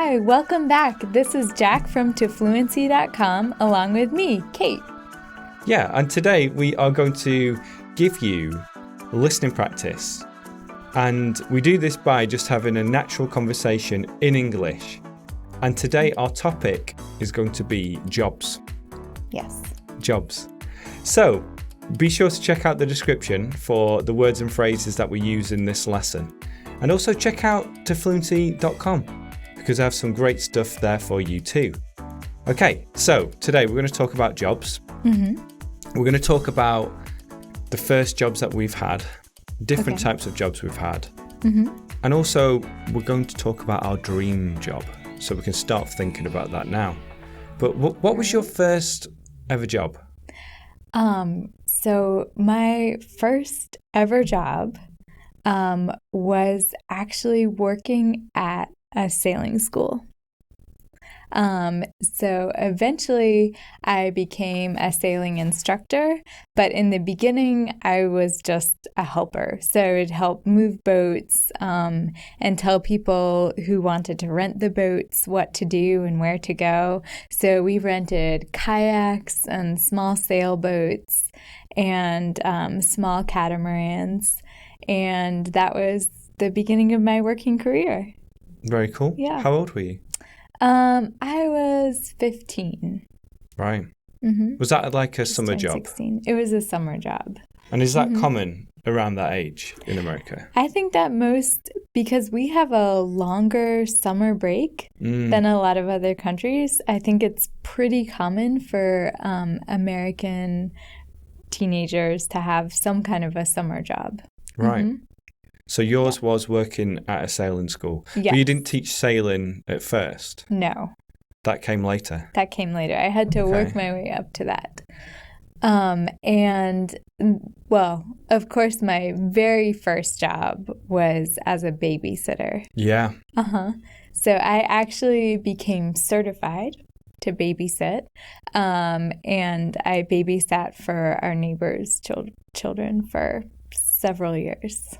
Hi, welcome back. This is Jack from tofluency.com along with me, Kate. Yeah, and today we are going to give you listening practice. And we do this by just having a natural conversation in English. And today our topic is going to be jobs. Yes. Jobs. So be sure to check out the description for the words and phrases that we use in this lesson. And also check out tofluency.com because I have some great stuff there for you too. Okay, so today we're going to talk about jobs. Mm-hmm. We're going to talk about the first jobs that we've had, different types of jobs we've had. Mm-hmm. And also we're going to talk about our dream job. So we can start thinking about that now. But what was your first ever job? So my first ever job was actually working at a sailing school. So eventually I became a sailing instructor, but in the beginning I was just a helper. So I would help move boats and tell people who wanted to rent the boats what to do and where to go. So we rented kayaks and small sailboats and small catamarans. And that was the beginning of my working career. Very cool. Yeah. How old were you? I was 15. Right. Mm-hmm. Was that like a summer job? 16. It was a summer job. And is that common around that age in America? I think that because we have a longer summer break than a lot of other countries, I think it's pretty common for American teenagers to have some kind of a summer job. Right. Mm-hmm. So yours was working at a sailing school. Yes. But you didn't teach sailing at first? No. That came later? That came later. I had to work my way up to that. And, well, of course, my very first job was as a babysitter. Yeah. So I actually became certified to babysit, and I babysat for our neighbors' children for several years.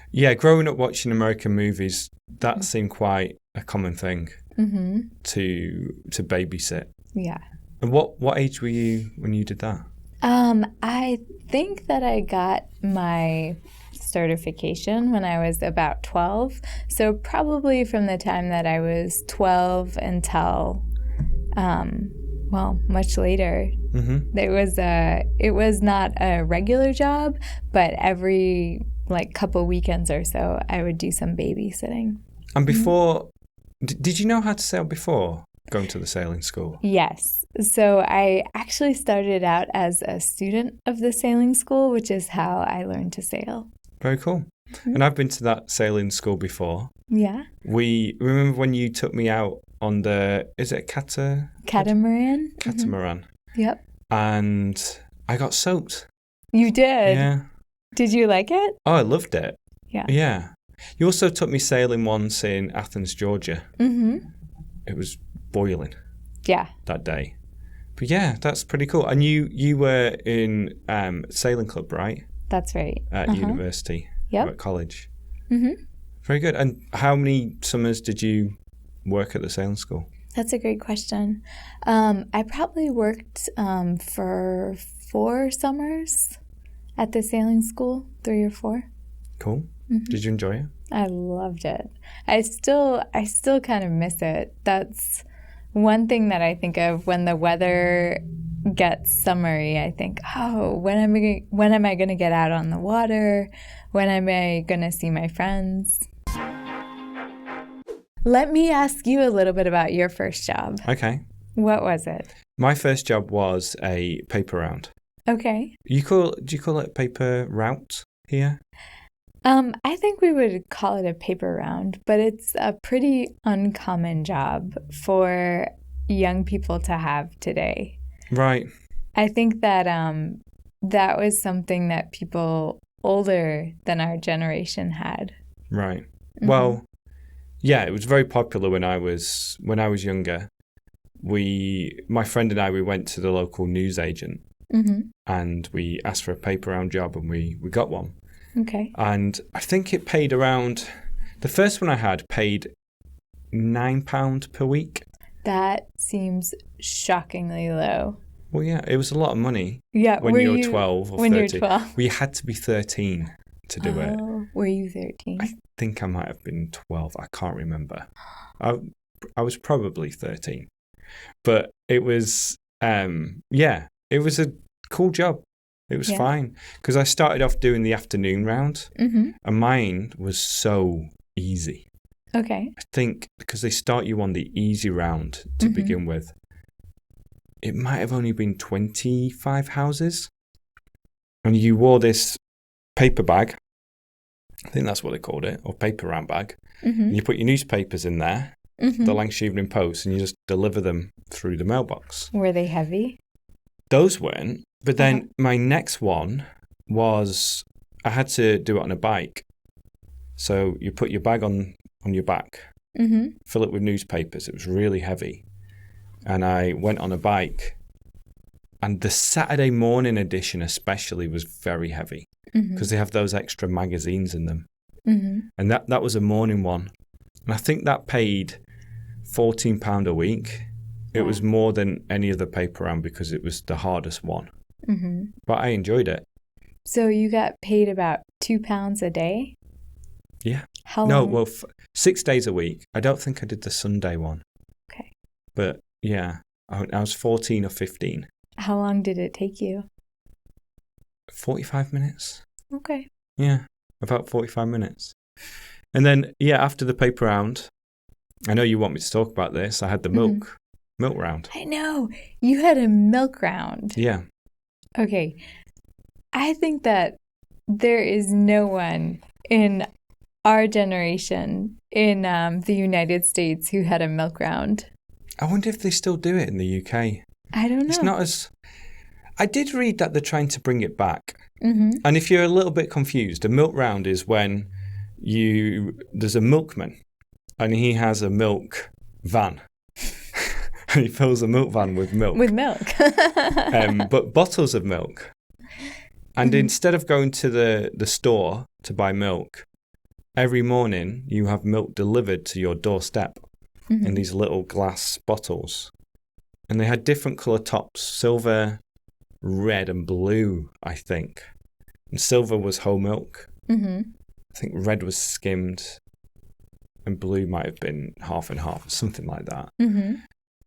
Yeah, growing up watching American movies, that seemed quite a common thing to babysit. Yeah. And what age were you when you did that? I think that I got my certification when I was about 12. So probably from the time that I was 12 until, much later. Mm-hmm. It was not a regular job, but every couple weekends or so, I would do some babysitting. And before, did you know how to sail before going to the sailing school? Yes. So I actually started out as a student of the sailing school, which is how I learned to sail. Very cool. Mm-hmm. And I've been to that sailing school before. Yeah. Remember when you took me out on is it a catamaran? Catamaran. Mm-hmm. Yep. And I got soaked. You did? Yeah. Did you like it? Oh, I loved it. Yeah. Yeah. You also took me sailing once in Athens, Georgia. Mm-hmm. It was boiling. Yeah. That day. But yeah, that's pretty cool. And you were in sailing club, right? That's right. At university. Yep. Or at college. Mm-hmm. Very good. And how many summers did you work at the sailing school? That's a great question. I probably worked for 4 summers at the sailing school, 3 or 4. Cool. Mm-hmm. Did you enjoy it? I loved it. I still kind of miss it. That's one thing that I think of when the weather gets summery. I think, when am I going to get out on the water? When am I going to see my friends? Let me ask you a little bit about your first job. Okay. What was it? My first job was a paper round. Okay. Do you call it paper route here? I think we would call it a paper round, but it's a pretty uncommon job for young people to have today. Right. I think that that was something that people older than our generation had. Right. Mm-hmm. Well, yeah, it was very popular when I was younger. My friend and I, we went to the local newsagent and we asked for a paper round job and we got one. Okay. And I think it paid around, the first one I had paid £9 per week. That seems shockingly low. Well, yeah, it was a lot of money. Yeah, when you were 12 or when 13. You're 12. Well, you had to be 13 to do it. Were you 13? I think I might have been 12. I can't remember. I was probably 13. But it was, it was a cool job. It was fine. Because I started off doing the afternoon round, and mine was so easy. Okay. I think because they start you on the easy round to begin with. It might have only been 25 houses. And you wore this paper bag. I think that's what they called it, or paper round bag. And you put your newspapers in there, the Lancashire Evening Post, and you just deliver them through the mailbox. Were they heavy? Those weren't. But then my next one was I had to do it on a bike. So you put your bag on your back, fill it with newspapers. It was really heavy. And I went on a bike. And the Saturday morning edition especially was very heavy because they have those extra magazines in them. And that was a morning one. And I think that paid £14 a week. It was more than any other paper round because it was the hardest one. But I enjoyed it. So you got paid about £2 a day? Yeah. How long? No, well, 6 days a week. I don't think I did the Sunday one. Okay. But yeah, I was 14 or 15. How long did it take you? 45 minutes. Okay. Yeah, about 45 minutes. And then, after the paper round, I know you want me to talk about this. I had the milk round. I know. You had a milk round. Yeah. Okay. I think that there is no one in our generation in the United States who had a milk round. I wonder if they still do it in the UK. I don't know. It's not as... I did read that they're trying to bring it back. And if you're a little bit confused, a milk round is when there's a milkman and he has a milk van. And he fills a milk van with milk. With milk. But bottles of milk. And instead of going to the store to buy milk, every morning you have milk delivered to your doorstep in these little glass bottles. And they had different colour tops, silver, red and blue, I think. And silver was whole milk. I think red was skimmed and blue might have been half and half, something like that.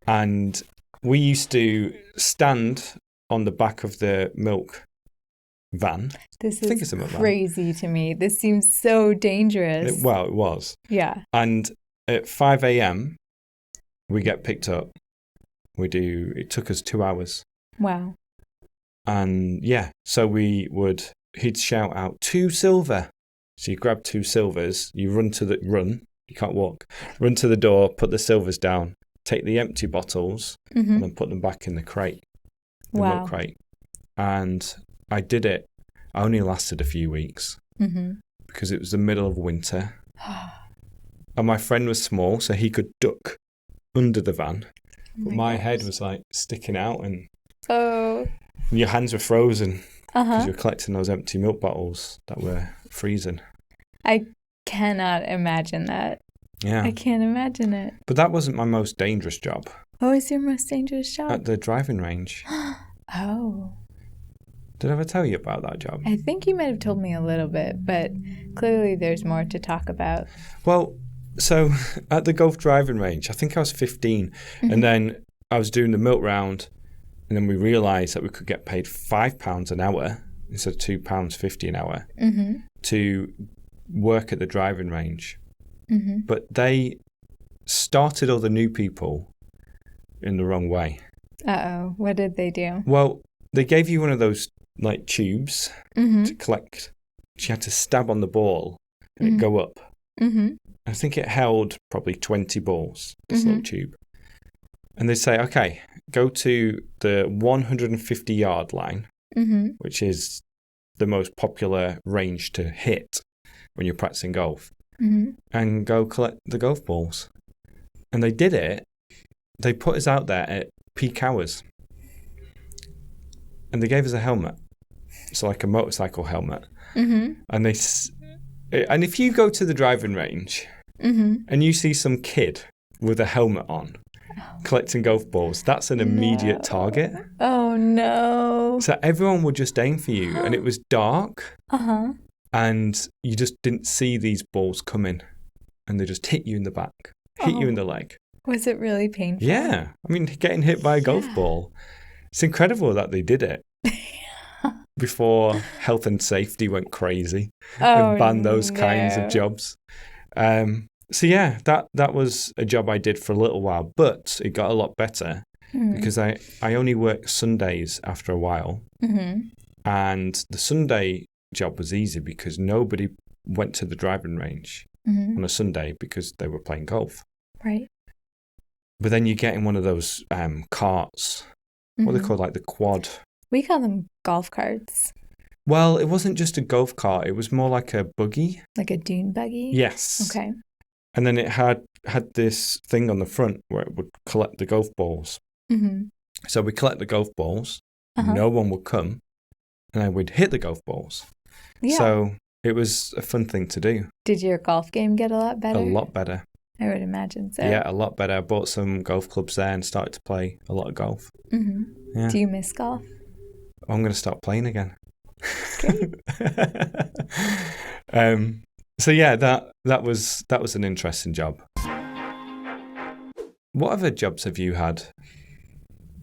And we used to stand on the back of the milk van. This is crazy to me. This seems so dangerous. It was. Yeah. And at 5 a.m, we get picked up. It took us 2 hours. Wow. And so he'd shout out, 2 silver. So you grab 2 silvers, you you can't walk, run to the door, put the silvers down, take the empty bottles, and then put them back in the crate, the milk crate. And I did it. I only lasted a few weeks because it was the middle of winter. And my friend was small, so he could duck under the van. But my head was like sticking out and your hands were frozen because you were collecting those empty milk bottles that were freezing. I cannot imagine that. Yeah. I can't imagine it. But that wasn't my most dangerous job. What was your most dangerous job? At the driving range. Oh. Did I ever tell you about that job? I think you might have told me a little bit, but clearly there's more to talk about. Well, so at the golf driving range, I think I was 15, and then I was doing the milk round, and then we realised that we could get paid £5 an hour instead of £2.50 an hour to work at the driving range. But they started all the new people in the wrong way. Uh-oh. What did they do? Well, they gave you one of those like tubes to collect. You had to stab on the ball and it'd go up. I think it held probably 20 balls, this little tube. And they'd say, okay, go to the 150-yard line, which is the most popular range to hit when you're practicing golf, and go collect the golf balls. And they did it. They put us out there at peak hours. And they gave us a helmet. So like a motorcycle helmet. And if you go to the driving range and you see some kid with a helmet on, collecting golf balls. That's an immediate target. Oh, no. So everyone would just aim for you, and it was dark, and you just didn't see these balls coming, and they just hit you in the back, hit you in the leg. Was it really painful? Yeah. I mean, getting hit by a golf ball. It's incredible that they did it before health and safety went crazy and banned those kinds of jobs. So yeah, that was a job I did for a little while, but it got a lot better because I only worked Sundays after a while. And the Sunday job was easy because nobody went to the driving range on a Sunday because they were playing golf. Right. But then you get in one of those carts, what are they called, like the quad? We call them golf carts. Well, it wasn't just a golf cart. It was more like a buggy. Like a dune buggy? Yes. Okay. And then it had this thing on the front where it would collect the golf balls. So we collect the golf balls. No one would come. And then we'd hit the golf balls. Yeah. So it was a fun thing to do. Did your golf game get a lot better? A lot better. I would imagine so. Yeah, a lot better. I bought some golf clubs there and started to play a lot of golf. Yeah. Do you miss golf? I'm going to start playing again. Great. So yeah, that was an interesting job. What other jobs have you had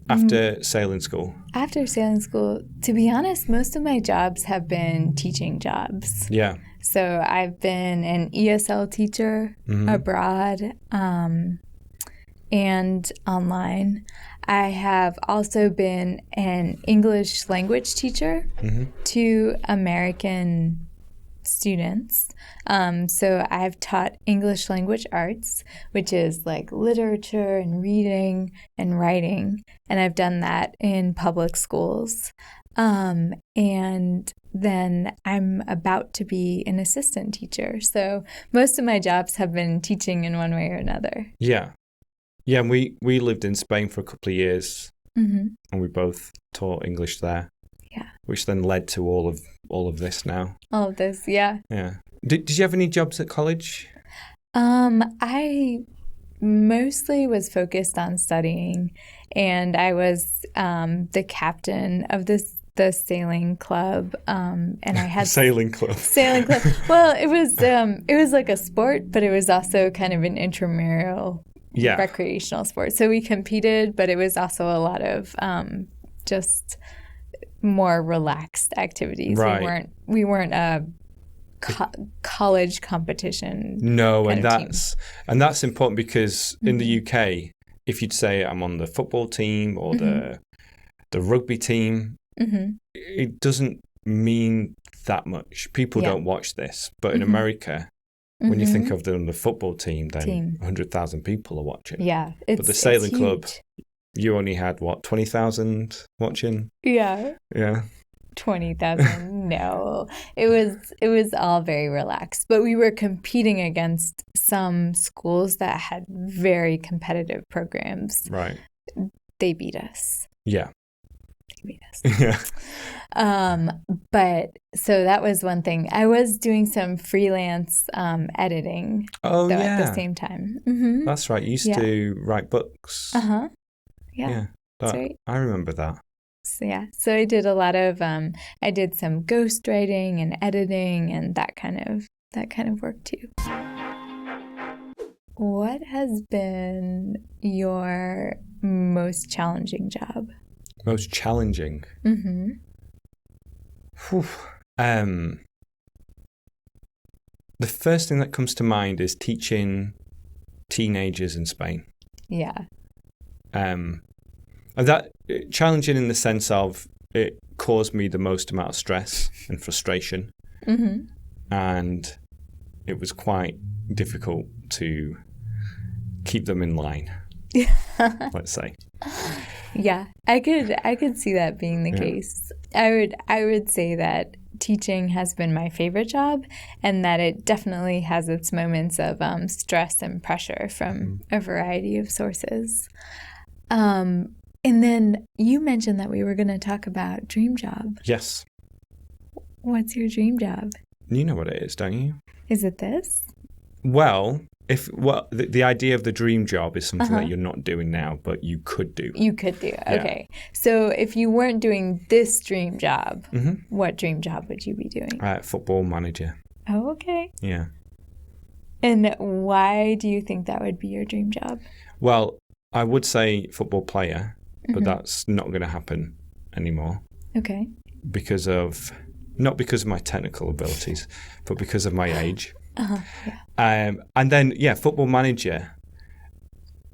after sailing school? After sailing school, to be honest, most of my jobs have been teaching jobs. Yeah. So I've been an ESL teacher abroad and online. I have also been an English language teacher to American students. So I've taught English language arts, which is like literature and reading and writing. And I've done that in public schools. And then I'm about to be an assistant teacher. So most of my jobs have been teaching in one way or another. Yeah. Yeah, and we lived in Spain for a couple of years, and we both taught English there. Yeah. Which then led to all of this now. All of this, yeah. Yeah. Did you have any jobs at college? I mostly was focused on studying, and I was the captain of the sailing club, and I had sailing club. Well, it was like a sport, but it was also kind of an intramural recreational sport. So we competed, but it was also a lot of just more relaxed activities. Right. We weren't a college competition. No, and that's important because in the UK, if you'd say I'm on the football team or the rugby team, it doesn't mean that much. People don't watch this, but in America, when you think of the football team, then 100,000 people are watching. Yeah, but the sailing club, you only had 20,000 watching. Yeah. 20,000. No, it was all very relaxed, but we were competing against some schools that had very competitive programs. Right. They beat us. Yeah. They beat us. Yeah. But so that was one thing. I was doing some freelance editing. Oh, yeah. At the same time. Mm-hmm. That's right. You used to write books. Yeah. That's right. I remember that. So I did a lot of I did some ghostwriting and editing and that kind of work too. What has been your most challenging job? Most challenging? The first thing that comes to mind is teaching teenagers in Spain. Yeah. And that challenging in the sense of it caused me the most amount of stress and frustration. And it was quite difficult to keep them in line, let's say. Yeah, I could see that being the case. I would say that teaching has been my favorite job, and that it definitely has its moments of stress and pressure from a variety of sources. And then you mentioned that we were going to talk about dream job. Yes. What's your dream job? You know what it is, don't you? Is it this? Well, the idea of the dream job is something that you're not doing now, but you could do. You could do. Okay. So if you weren't doing this dream job, what dream job would you be doing? Football manager. Oh, okay. Yeah. And why do you think that would be your dream job? Well, I would say football player, but that's not going to happen anymore. Okay. Not because of my technical abilities, but because of my age. Yeah. And then, football manager.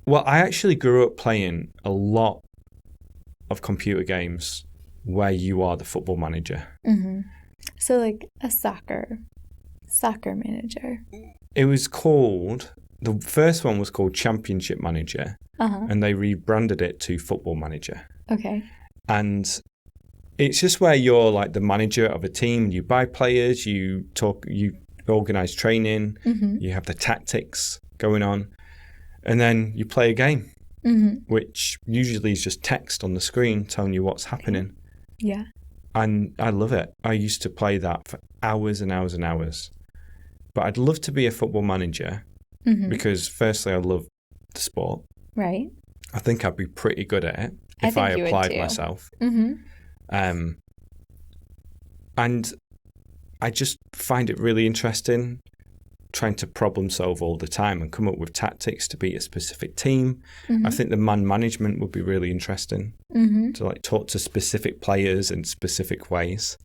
Well, I actually grew up playing a lot of computer games where you are the football manager. So like a soccer manager. It was called, the first one was called Championship Manager, and they rebranded it to Football Manager. Okay. And it's just where you're like the manager of a team. You buy players, you organize training, you have the tactics going on, and then you play a game, which usually is just text on the screen telling you what's happening. Yeah. And I love it. I used to play that for hours and hours and hours. But I'd love to be a football manager because firstly, I love the sport. Right. I think I'd be pretty good at it if I applied myself. And I just find it really interesting trying to problem solve all the time and come up with tactics to beat a specific team. I think the man management would be really interesting to like talk to specific players in specific ways.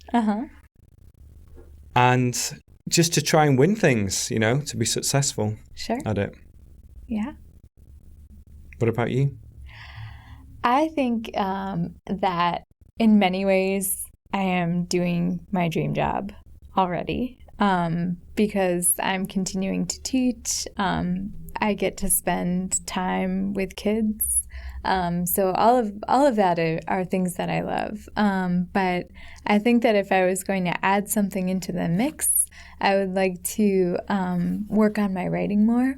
And just to try and win things, to be successful at it. Yeah. What about you? I think that in many ways I am doing my dream job already because I'm continuing to teach. I get to spend time with kids. So all of that are things that I love. But I think that if I was going to add something into the mix, I would like to work on my writing more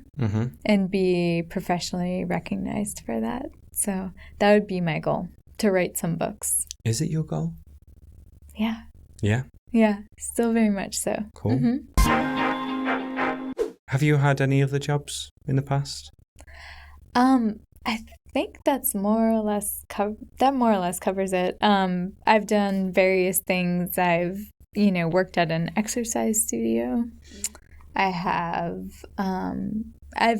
and be professionally recognized for that. So that would be my goal, to write some books. Is it your goal? Yeah. Yeah? Yeah, still very much so. Cool. Have you had any other jobs in the past? I think that's more or less covers it. I've done various things. I've worked at an exercise studio. I've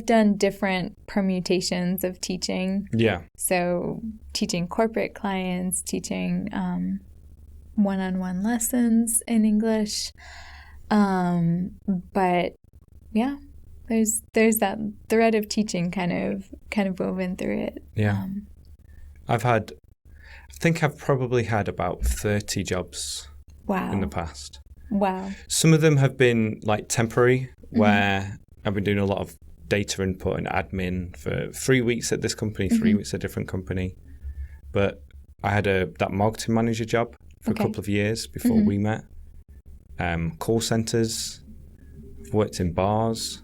done different permutations of teaching. Yeah. So teaching corporate clients, teaching one-on-one lessons in English. But yeah, there's that thread of teaching kind of woven through it. Yeah. I think I've probably had about 30 jobs in the past. Wow. Some of them have been like temporary, where I've been doing a lot of data input and admin for 3 weeks at this company, 3 weeks at a different company. But I had that marketing manager job for a couple of years before we met. Call centers. I've worked in bars.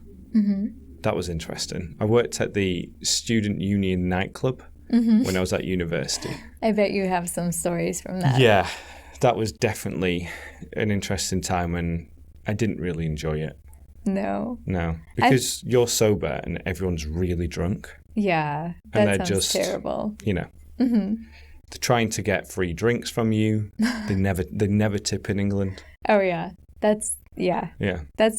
That was interesting. I worked at the student union nightclub when I was at university. I bet you have some stories from that. Yeah, that was definitely an interesting time, and I didn't really enjoy it. No, because you're sober and everyone's really drunk. Yeah, that sounds terrible. They're trying to get free drinks from you. They never tip in England. Oh yeah, that's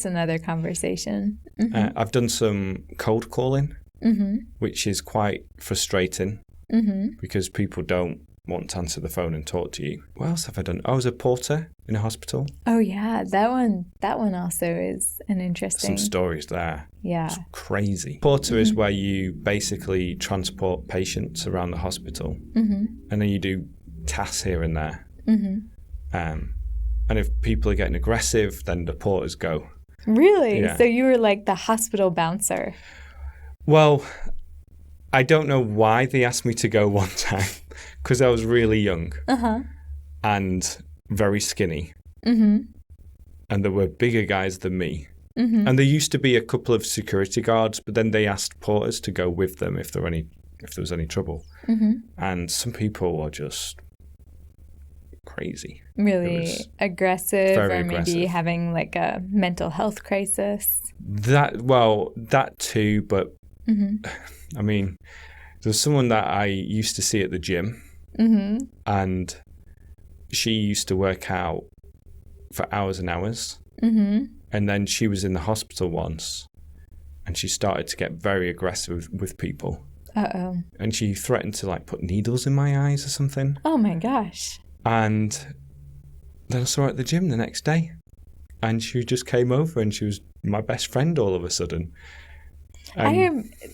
another conversation. I've done some cold calling, which is quite frustrating because people don't want to answer the phone and talk to you. What else have I done? I was a porter in a hospital. Oh yeah, that one also is an interesting. Some stories there. Yeah. It's crazy. Porter is where you basically transport patients around the hospital, and then you do tasks here and there. And if people are getting aggressive, then the porters go. Really? Yeah. So you were like the hospital bouncer? Well, I don't know why they asked me to go one time, because I was really young and very skinny. And there were bigger guys than me. And there used to be a couple of security guards, but then they asked porters to go with them if there was any trouble. And some people are just crazy. Really aggressive, very or maybe aggressive. having like a mental health crisis. That too, but Mm-hmm. I mean, there was someone that I used to see at the gym, Mm-hmm. and she used to work out for hours and hours. Mm-hmm. And then she was in the hospital once, and she started to get very aggressive with people. Uh-oh. And she threatened to like put needles in my eyes or something. Oh my gosh. And then I saw her at the gym the next day, and she just came over, and she was my best friend all of a sudden.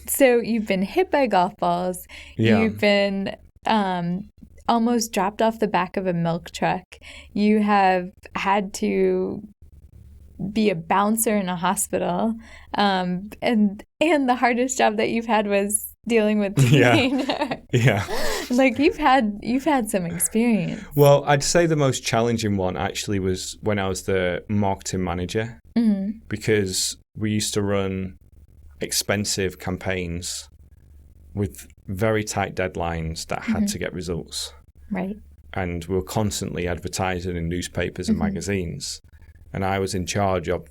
So you've been hit by golf balls. Yeah. You've been almost dropped off the back of a milk truck. You have had to be a bouncer in a hospital. And the hardest job that you've had was dealing with teenagers. Yeah. Like you've had some experience. Well, I'd say the most challenging one actually was when I was the marketing manager, Mm-hmm. because we used to run expensive campaigns with very tight deadlines that had to get results. Right. And we were constantly advertising in newspapers and magazines. And I was in charge of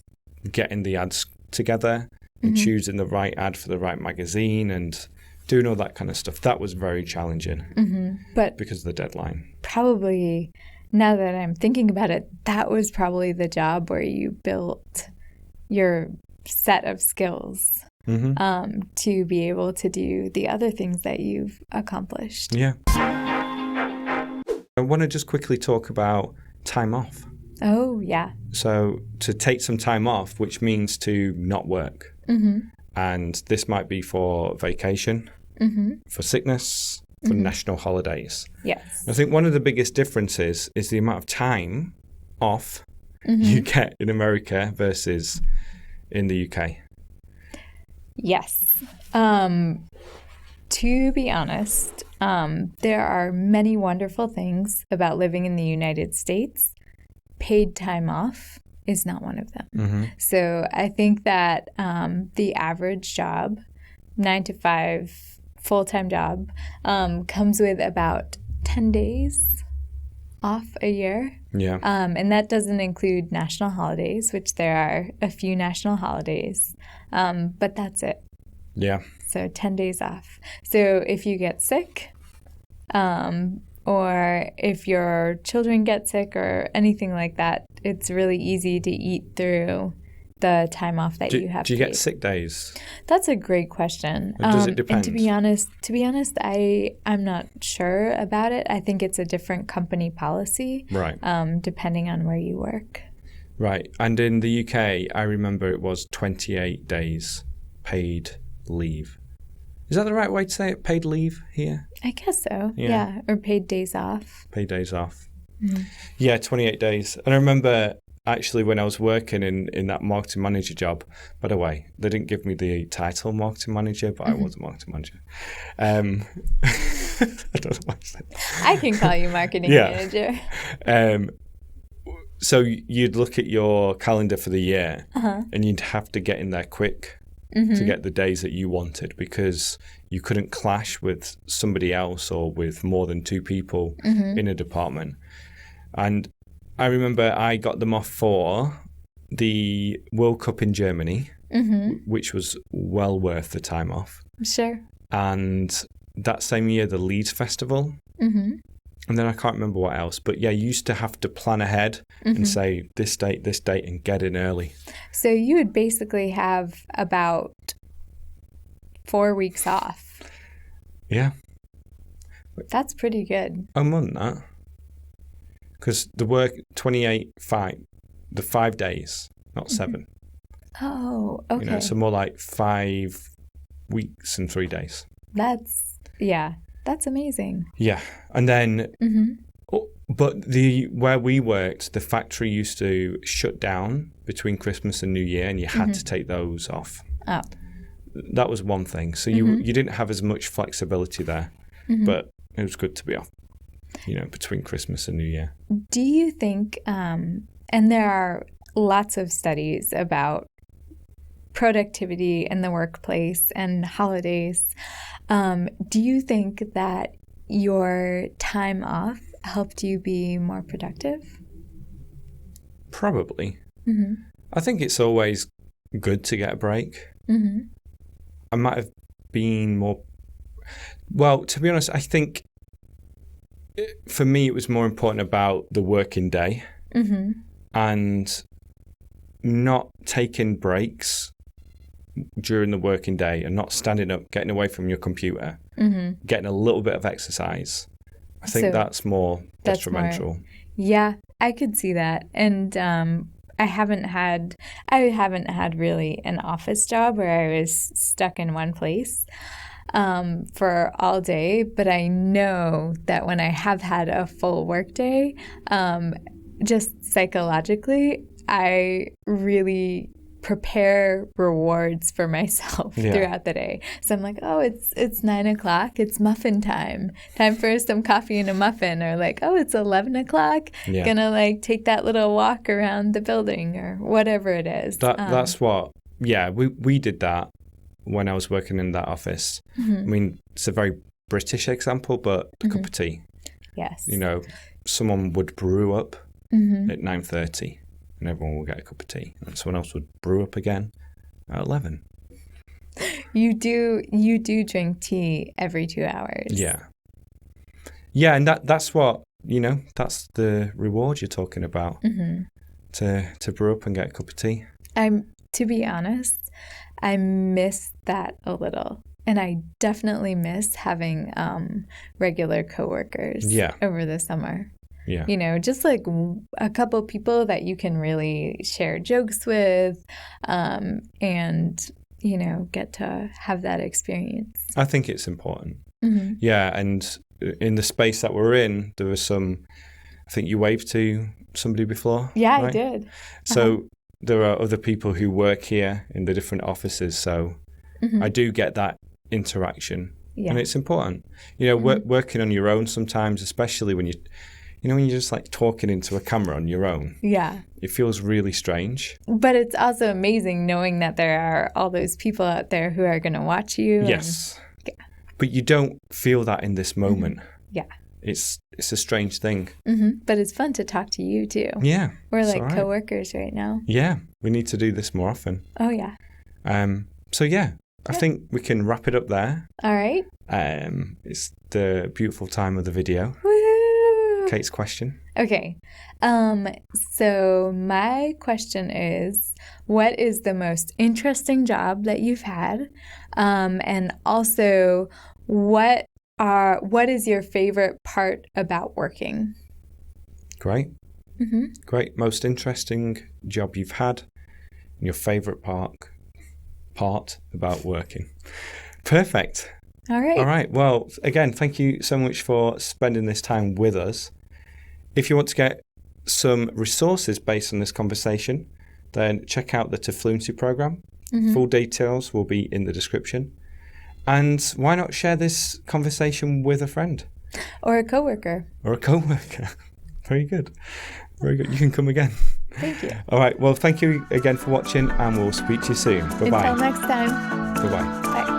getting the ads together and choosing the right ad for the right magazine and doing all that kind of stuff. That was very challenging But because of the deadline. probably, now that I'm thinking about it, that was probably the job where you built your set of skills to be able to do the other things that you've accomplished. Yeah. I want to just quickly talk about time off. Oh, yeah. So to take some time off, which means to not work. And this might be for vacation, for sickness, for national holidays. Yes. I think one of the biggest differences is the amount of time off you get in America versus in the UK. Yes. To be honest, there are many wonderful things about living in the United States. Paid time off is not one of them. So I think that the average job, 9 to 5, full-time job, comes with about 10 days off a year. Yeah. And that doesn't include national holidays, which there are a few national holidays, but that's it. Yeah. So 10 days off. So if you get sick, or if your children get sick or anything like that, it's really easy to eat through the time off that you have. Do you paid. get sick days? That's a great question. Or does it depend? And to be honest, I'm not sure about it. I think it's a different company policy, Right. Depending on where you work. Right. And in the UK, I remember it was 28 days paid leave. Is that the right way to say it? Paid leave here? I guess so. Yeah. Yeah. Or paid days off. Paid days off. Yeah, 28 days. And I remember actually when I was working in that marketing manager job, by the way, they didn't give me the title marketing manager, but I was a marketing manager. I don't know why I said that. I can call you marketing manager. So you'd look at your calendar for the year and you'd have to get in there quick to get the days that you wanted, because you couldn't clash with somebody else or with more than 2 people in a department. And I remember I got them off for the World Cup in Germany, which was well worth the time off. Sure. And that same year, the Leeds Festival. And then I can't remember what else. But yeah, you used to have to plan ahead and say this date, and get in early. So you would basically have about 4 weeks off. Yeah. That's pretty good. Oh, more than that. Because the work, 5 days, not 7. Oh, okay. You know, so more like 5 weeks and 3 days. That's amazing. Yeah. And then, but where we worked, the factory used to shut down between Christmas and New Year, and you had to take those off. Oh. That was one thing. So you didn't have as much flexibility there, but it was good to be off, between Christmas and New Year. Do you think, and there are lots of studies about productivity in the workplace and holidays, do you think that your time off helped you be more productive? Probably. Mm-hmm. I think it's always good to get a break. Mm-hmm. I might have been more... Well, to be honest, I think for me it was more important about the working day Mm-hmm. and not taking breaks during the working day and not standing up, getting away from your computer, Mm-hmm. getting a little bit of exercise. I think that's more detrimental. Yeah, I could see that. And I haven't had really an office job where I was stuck in one place for all day, but I know that when I have had a full work day, just psychologically, I really prepare rewards for myself throughout the day. So I'm like, oh, it's 9:00. It's muffin time. Time for some coffee and a muffin. Or like, oh, it's 11:00. Gonna like take that little walk around the building or whatever it is. That's what. Yeah, we did that when I was working in that office. Mm-hmm. I mean, it's a very British example, but a cup of tea. Yes. You know, someone would brew up at 9:30. And everyone will get a cup of tea. And someone else would brew up again at 11. You do drink tea every 2 hours. Yeah. Yeah, and that's what, that's the reward you're talking about. Mm-hmm. To brew up and get a cup of tea. To be honest, I miss that a little. And I definitely miss having regular coworkers over the summer. Yeah. Just like a couple people that you can really share jokes with and, get to have that experience. I think it's important. Mm-hmm. Yeah. And in the space that we're in, there was I think you waved to somebody before. Yeah, right? I did. So there are other people who work here in the different offices. So I do get that interaction. Yeah. And it's important. Working on your own sometimes, especially when when you're just like talking into a camera on your own. Yeah. It feels really strange. But it's also amazing knowing that there are all those people out there who are going to watch you. Yes. But you don't feel that in this moment. Yeah. It's a strange thing. But it's fun to talk to you too. Yeah. We're like coworkers right now. Yeah. We need to do this more often. Oh, yeah. So yeah, I think we can wrap it up there. All right. It's the beautiful time of the video. Woo! Kate's question. Okay. So my question is, what is the most interesting job that you've had? And also, what is your favorite part about working? Great. Mm-hmm. Great. Most interesting job you've had and your favorite part about working. Perfect. All right. Well, again, thank you so much for spending this time with us. If you want to get some resources based on this conversation, then check out the Fluency program. Full details will be in the description. And why not share this conversation with a friend? Or a coworker. Very good. Very good. You can come again. Thank you. All right. Well, thank you again for watching, and we'll speak to you soon. Bye-bye. Until next time. Bye-bye. Bye.